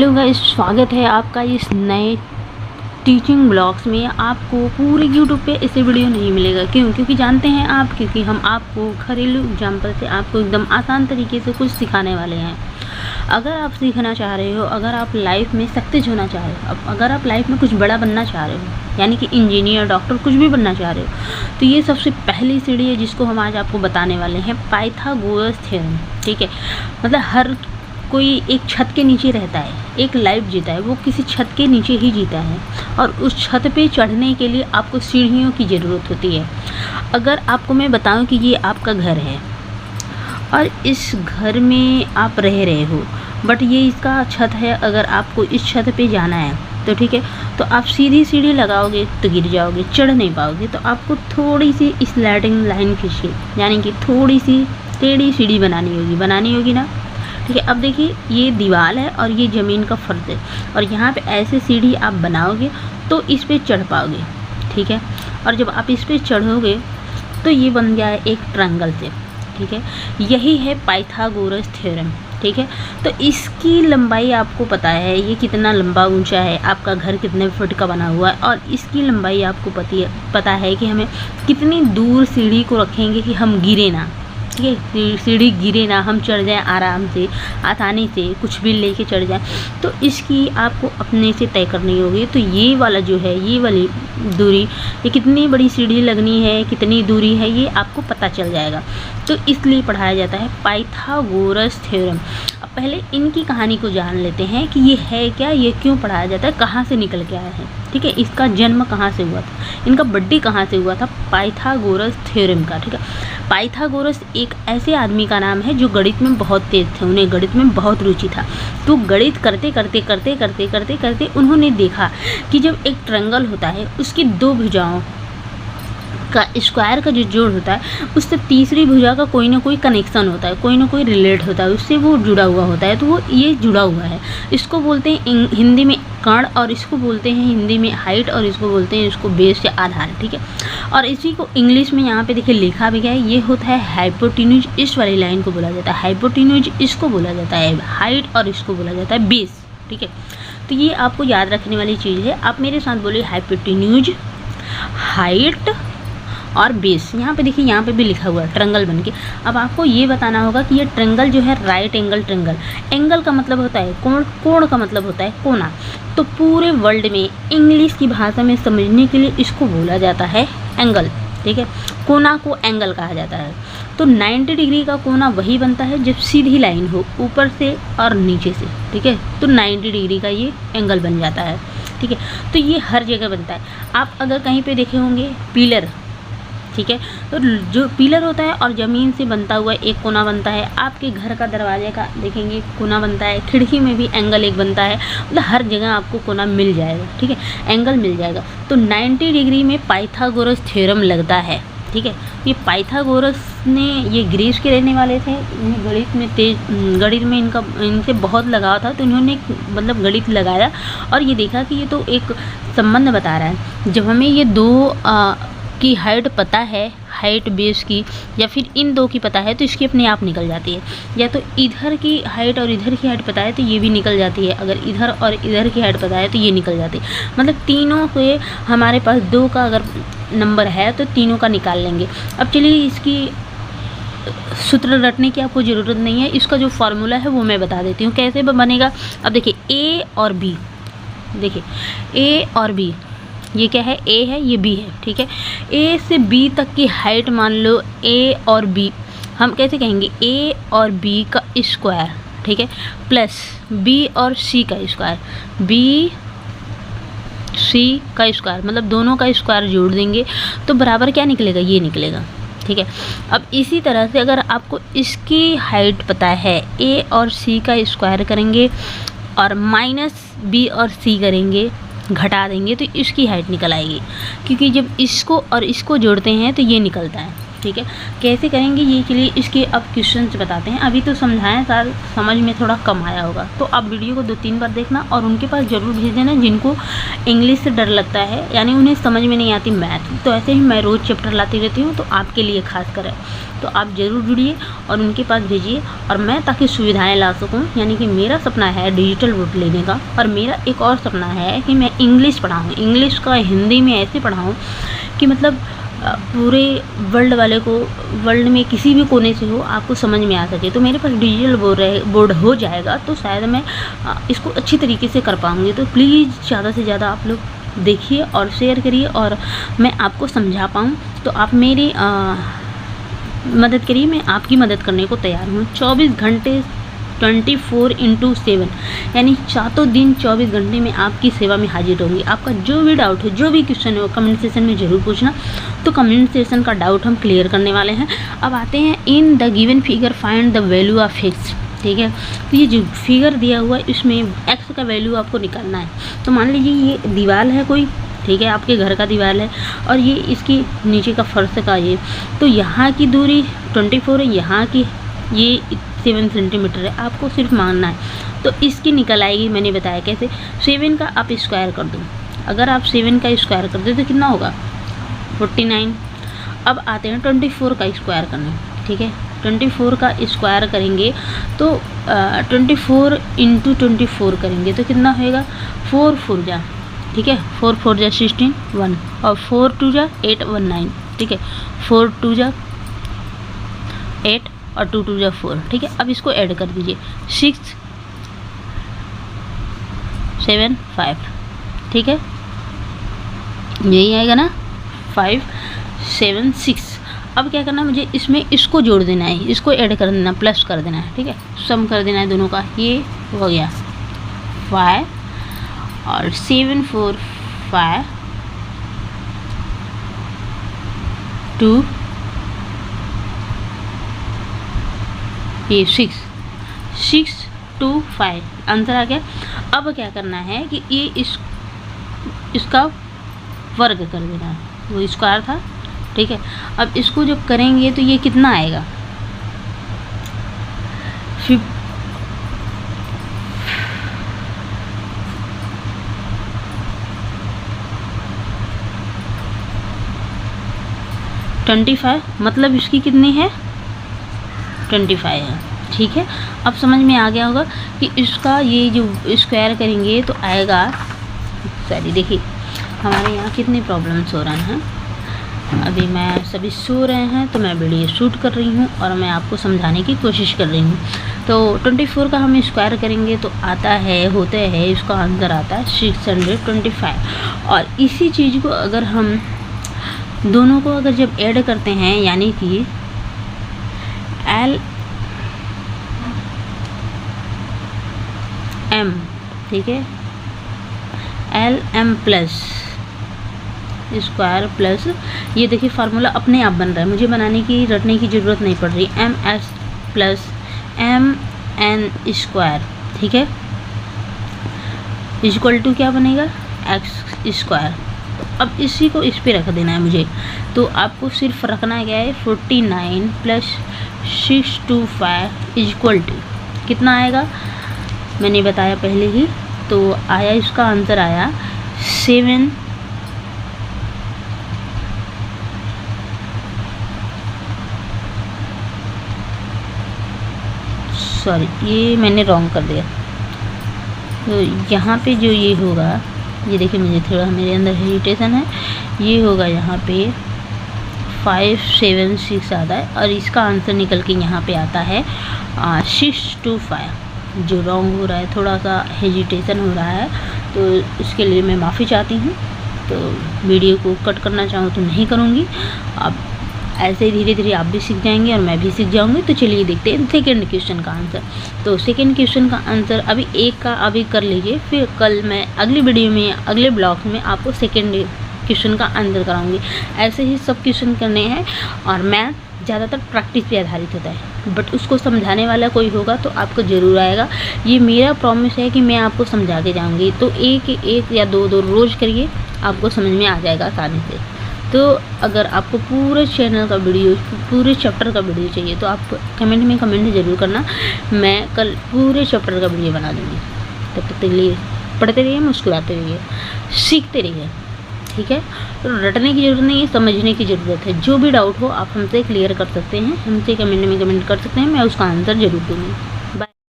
Hello guys, स्वागत है आपका इस नए टीचिंग ब्लॉग्स में। आपको पूरे यूट्यूब पे ऐसे वीडियो नहीं मिलेगा। क्योंकि जानते हैं आप, क्योंकि हम आपको घरेलू एग्जाम्पल से आपको एकदम आसान तरीके से कुछ सिखाने वाले हैं। अगर आप सीखना चाह रहे हो, अगर आप लाइफ में सक्सेस होना चाह रहे हो, अगर आप लाइफ में कुछ बड़ा बनना चाह रहे हो, यानी कि इंजीनियर, डॉक्टर, कुछ भी बनना चाह रहे हो, तो ये सबसे पहली सीढ़ी है जिसको हम आज आपको बताने वाले हैं, पाइथागोरस थ्योरम। ठीक है, मतलब हर कोई एक छत के नीचे रहता है, एक लाइफ जीता है, वो किसी छत के नीचे ही जीता है, और उस छत पे चढ़ने के लिए आपको सीढ़ियों की ज़रूरत होती है। अगर आपको मैं बताऊं कि ये आपका घर है और इस घर में आप रह रहे हो, बट ये इसका छत है, अगर आपको इस छत पे जाना है तो ठीक है, तो आप सीधी सीढ़ी लगाओगे तो गिर जाओगे, चढ़ नहीं पाओगे। तो आपको थोड़ी सी स्लाइडिंग लाइन खींच के, यानी कि थोड़ी सी टेढ़ी सीढ़ी बनानी होगी ना। ठीक है, अब देखिए ये दीवार है और ये ज़मीन का फर्श है, और यहाँ पे ऐसे सीढ़ी आप बनाओगे तो इस पे चढ़ पाओगे। ठीक है, और जब आप इस पे चढ़ोगे तो ये बन गया है एक ट्रायंगल से। ठीक है, यही है पाइथागोरस थ्योरम। ठीक है, तो इसकी लंबाई आपको पता है, ये कितना लंबा ऊंचा है, आपका घर कितने फुट का बना हुआ है, और इसकी लंबाई आपको पता है कि हमें कितनी दूर सीढ़ी को रखेंगे कि हम गिरे ना। ठीक है, सीढ़ी गिरे ना, हम चढ़ जाएं आराम से, आसानी से, कुछ भी लेके चढ़ जाएं। तो इसकी आपको अपने से तय करनी होगी। तो ये वाला जो है, ये वाली दूरी, ये कितनी बड़ी सीढ़ी लगनी है, कितनी दूरी है, ये आपको पता चल जाएगा। तो इसलिए पढ़ाया जाता है पाइथागोरस थ्योरम। अब पहले इनकी कहानी को जान लेते हैं कि ये है क्या, ये क्यों पढ़ाया जाता है, कहाँ से निकल के आया है। ठीक है, इसका जन्म कहाँ से हुआ था, इनका बर्थडे कहाँ से हुआ था, पाइथागोरस थ्योरम का। ठीक है, पाइथागोरस एक ऐसे आदमी का नाम है जो गणित में बहुत तेज थे, उन्हें गणित में बहुत रुचि था। तो गणित करते करते उन्होंने देखा कि जब एक ट्रायंगल होता है, उसकी दो भुजाओं का स्क्वायर का जो जोड़ होता है, उससे तीसरी भुजा का कोई ना कोई कनेक्शन होता है, कोई ना कोई रिलेट होता है, उससे वो जुड़ा हुआ होता है। तो वो ये जुड़ा हुआ है, इसको बोलते हैं हिंदी में कण, और इसको बोलते हैं हिंदी में हाइट, और इसको बोलते हैं इसको बेस या आधार। ठीक है, और इसी को इंग्लिश में यहाँ पे देखिए लिखा भी गया है, ये होता है हाइपोटेन्यूज। इस वाली लाइन को बोला जाता है हाइपोटेन्यूज, इसको बोला जाता है हाइट, और इसको बोला जाता है बेस। ठीक है, तो ये आपको याद रखने वाली चीज़ है। आप मेरे साथ बोलिए, हाइपोटेन्यूज, हाइट और बेस। यहाँ पे देखिए, यहाँ पे भी लिखा हुआ है ट्रायंगल बन के। अब आपको ये बताना होगा कि ये ट्रायंगल जो है राइट एंगल ट्रायंगल, एंगल का मतलब होता है कोण, कोण का मतलब होता है कोना। तो पूरे वर्ल्ड में इंग्लिश की भाषा में समझने के लिए इसको बोला जाता है एंगल। ठीक है, कोना को एंगल कहा जाता है। तो 90 डिग्री का कोना वही बनता है जब सीधी लाइन हो ऊपर से और नीचे से। ठीक है, तो 90 डिग्री का ये एंगल बन जाता है। ठीक है, तो ये हर जगह बनता है। आप अगर कहीं पे देखे होंगे पिलर, ठीक है, तो जो पिलर होता है और ज़मीन से बनता हुआ एक कोना बनता है, आपके घर का दरवाजे का देखेंगे कोना बनता है, खिड़की में भी एंगल एक बनता है, मतलब हर जगह आपको कोना मिल जाएगा। ठीक है, एंगल मिल जाएगा। तो 90 डिग्री में पाइथागोरस थ्योरम लगता है। ठीक है, ये पाइथागोरस ने, ये ग्रीस के रहने वाले थे, इन्हें गणित में इनसे बहुत लगाव था। तो इन्होंने मतलब गणित लगाया और ये देखा कि ये तो एक संबंध बता रहा है। जब हमें ये दो की हाइट पता है, हाइट बेस की, या फिर इन दो की पता है, तो इसकी अपने आप निकल जाती है। या तो इधर की हाइट और इधर की हाइट पता है तो ये भी निकल जाती है, अगर इधर और इधर की हाइट पता है तो ये निकल जाती है। मतलब तीनों के हमारे पास दो का अगर नंबर है तो तीनों का निकाल लेंगे। अब चलिए, इसकी सूत्र रटने की आपको ज़रूरत नहीं है, इसका जो फार्मूला है वो मैं बता देती हूँ कैसे बनेगा। अब देखिए, ए और बी, देखिए ए और बी, ये क्या है, ए है, ये बी है। ठीक है, ए से बी तक की हाइट मान लो ए और बी, हम कैसे कहेंगे, ए और बी का स्क्वायर। ठीक है, प्लस बी और सी का स्क्वायर, बी सी का स्क्वायर, मतलब दोनों का स्क्वायर जोड़ देंगे तो बराबर क्या निकलेगा, ये निकलेगा। ठीक है, अब इसी तरह से अगर आपको इसकी हाइट पता है, ए और सी का स्क्वायर करेंगे और माइनस बी और सी करेंगे, घटा देंगे, तो इसकी हाइट निकल आएगी। क्योंकि जब इसको और इसको जोड़ते हैं तो ये निकलता है। ठीक है। कैसे करेंगे ये, चलिए इसके अब क्वेश्चंस बताते हैं। अभी तो समझाएं, शायद समझ में थोड़ा कम आया होगा, तो आप वीडियो को 2-3 बार देखना और उनके पास ज़रूर भेज देना जिनको इंग्लिश से डर लगता है, यानी उन्हें समझ में नहीं आती मैथ। तो ऐसे ही मैं रोज़ चैप्टर लाती रहती हूँ, तो आपके लिए खास कर है, तो आप ज़रूर जुड़िए और उनके पास भेजिए, और मैं ताकि सुविधाएँ ला सकूँ। यानी कि मेरा सपना है डिजिटल बोर्ड लेने का, और मेरा एक और सपना है कि मैं इंग्लिश पढ़ाऊँ, इंग्लिश का हिंदी में ऐसे पढ़ाऊँ कि मतलब पूरे वर्ल्ड वाले को, वर्ल्ड में किसी भी कोने से हो, आपको समझ में आ सके। तो मेरे पास डिजिटल बोर्ड हो जाएगा, तो शायद मैं इसको अच्छी तरीके से कर पाऊँगी। तो प्लीज़ ज़्यादा से ज़्यादा आप लोग देखिए और शेयर करिए, और मैं आपको समझा पाऊँ। तो आप मेरी मदद करिए, मैं आपकी मदद करने को तैयार हूँ। 24 घंटे 24/7, यानी 7 दिन 24 घंटे में आपकी सेवा में हाजिर होंगी। आपका जो भी डाउट हो, जो भी क्वेश्चन हो, कमेंट सेशन में ज़रूर पूछना। तो कमेंट सेशन का डाउट हम क्लियर करने वाले हैं। अब आते हैं, in the given figure find the value of x. ठीक है, तो ये जो फिगर दिया हुआ है इसमें एक्स का वैल्यू आपको निकालना है। तो मान लीजिए ये दीवार है कोई, ठीक है, आपके घर का दीवार है, और ये इसकी नीचे का फर्श का ये, तो यहाँ की दूरी 24 है, यहाँ की ये 7 सेंटीमीटर है। आपको सिर्फ मानना है, तो इसकी निकल आएगी। मैंने बताया कैसे, 7 का आप स्क्वायर कर दो। अगर आप 7 का स्क्वायर कर दो तो कितना होगा, 49। अब आते हैं 24 का स्क्वायर करने, ठीक है। 24 का स्क्वायर करेंगे तो 24 × 24 करेंगे तो कितना होएगा, 4 4 जा, ठीक है, 4 4 जा 16 1, और 4 2 जा 8 1 9, ठीक है, 4 2 जा 8 और 2 2 जा 4, ठीक है। अब इसको ऐड कर दीजिए, 6 7 5, ठीक है, यही आएगा ना, 5 7 6। अब क्या करना है मुझे, इसमें इसको जोड़ देना है, इसको ऐड कर देना, प्लस कर देना है, ठीक है, सम कर देना है दोनों का। ये हो गया 5 और 7 4 5 2 ये 6 6 2 5 आंसर आ गया। अब क्या करना है कि ये इसका वर्ग कर देना है, वो स्क्वायर था, ठीक है। अब इसको जब करेंगे तो ये कितना आएगा, 25, मतलब इसकी कितनी है, 25 है, ठीक है। अब समझ में आ गया होगा कि इसका ये जो स्क्वायर करेंगे तो आएगा, सॉरी देखिए हमारे यहाँ कितनी प्रॉब्लम्स हो रहे हैं। अभी मैं सभी सो रहे हैं तो मैं वीडियो शूट कर रही हूँ और मैं आपको समझाने की कोशिश कर रही हूँ। तो 24 का हम स्क्वायर करेंगे तो आता है, होते हैं, इसका आंसर आता है 625। और इसी चीज़ को अगर हम दोनों को अगर जब ऐड करते हैं, यानी कि एल एम, ठीक है, L M plus square plus, ये देखिए फार्मूला अपने आप बन रहा है, मुझे बनाने की रटने की ज़रूरत नहीं पड़ रही, M S plus M N square, ठीक है, इक्वल टू क्या बनेगा, एक्स स्क्वायर। अब इसी को इस पे रख देना है मुझे, तो आपको सिर्फ रखना क्या है, 49 प्लस 625 इक्वल टू कितना आएगा, मैंने बताया पहले ही, तो आया इसका आंसर आया 7 सॉरी ये मैंने रॉन्ग कर दिया। तो यहाँ पे जो ये होगा, ये देखिए मुझे थोड़ा मेरे अंदर हेजिटेशन है, ये होगा यहाँ पे 576 आता है और इसका आंसर निकल के यहाँ पे आता है 625। जो रॉन्ग हो रहा है, थोड़ा सा हेजिटेशन हो रहा है, तो इसके लिए मैं माफ़ी चाहती हूँ। तो वीडियो को कट करना चाहूँ तो नहीं करूँगी। अब ऐसे धीरे धीरे आप भी सीख जाएंगे और मैं भी सीख जाऊंगी। तो चलिए देखते हैं सेकेंड क्वेश्चन का आंसर। तो सेकेंड क्वेश्चन का आंसर अभी एक का अभी कर लीजिए, फिर कल मैं अगली वीडियो में, अगले ब्लॉग में आपको सेकेंड क्वेश्चन का आंसर कराऊंगी। ऐसे ही सब क्वेश्चन करने हैं और मैथ ज़्यादातर प्रैक्टिस पे आधारित होता है, बट उसको समझाने वाला कोई होगा तो आपको ज़रूर आएगा। ये मेरा प्रॉमिस है कि मैं आपको समझा के जाऊँगी। तो एक या दो रोज़ करिए, आपको समझ में आ जाएगा आसानी से। तो अगर आपको पूरे चैनल का वीडियो, पूरे चैप्टर का वीडियो चाहिए तो आप कमेंट में कमेंट ज़रूर करना, मैं कल पूरे चैप्टर का वीडियो बना दूँगी। तब तक के लिए पढ़ते रहिए, मुस्कुराते रहिए, सीखते रहिए, ठीक है। तो रटने की ज़रूरत नहीं है, समझने की ज़रूरत है। जो भी डाउट हो आप हमसे क्लियर कर सकते हैं, हमसे कमेंट में कमेंट कर सकते हैं, मैं उसका आंसर ज़रूर दूँगी।